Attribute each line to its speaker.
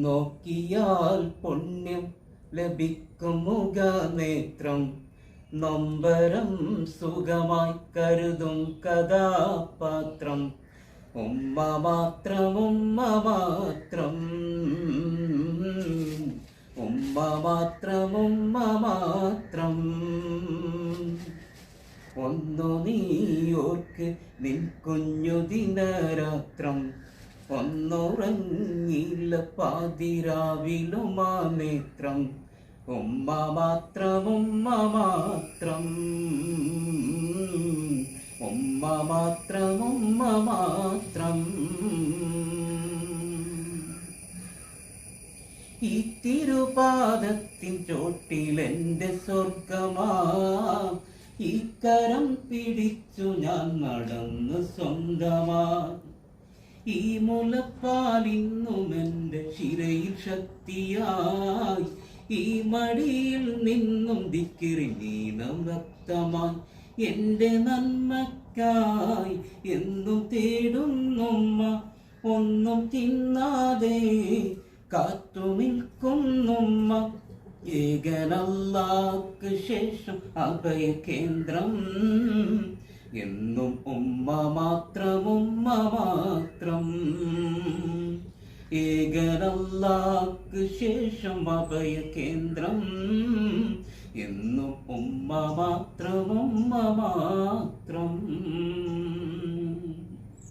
Speaker 1: നോക്കിയാൽ പുണ്യം ലഭിക്കും മുഖനേത്രം, നൊമ്പരം സുഖമായി കരുതും കഥാപാത്രം. ഉമ്മ മാത്രം, ഉമ്മ മാത്രം, ഉമ്മ മാത്രം, ഉമ്മ മാത്രം. ഒന്നു നീ ഓർക്ക് നിൻ കുഞ്ഞു ദിനരാത്രം, ഒന്നുറങ്ങില്ല പാതിരാവിലുമാ നേത്രം. ഉമ്മ മാത്രം, ഉമ്മ മാത്രം, ഉമ്മ മാത്രം, ഉമ്മ മാത്രം. ഈ തിരുപാദത്തിൻ ചോട്ടിലെന്റെ സ്വർഗമാ, ഈ കരം പിടിച്ചു ഞാൻ നടന്ന് സ്വന്തമാ. ഈ മുലപ്പാലിന്നും എൻ്റെ ശിരയിൽ ശക്തിയായി, ഈ മടിയിൽ നിന്നും ദിക്കിറിനീനം വ്യക്തമായി. എൻ്റെ നന്മയ്ക്കായി എന്നും തേടുന്നുമ്മ, ഒന്നും തിന്നാതെ കാത്തു നിൽക്കുന്നുമ്മ. ഏകനല്ലാഹ്ക്ക് ശേഷം അഭയകേന്ദ്രം, എന്നും ഉമ്മ മാത്രം, ഉമ്മ മാത്രം. ഏകനല്ലാഹ്ക്ക് ശേഷം അഭയകേന്ദ്രം, എന്നും ഉമ്മ മാത്രം, ഉമ്മ മാത്രം.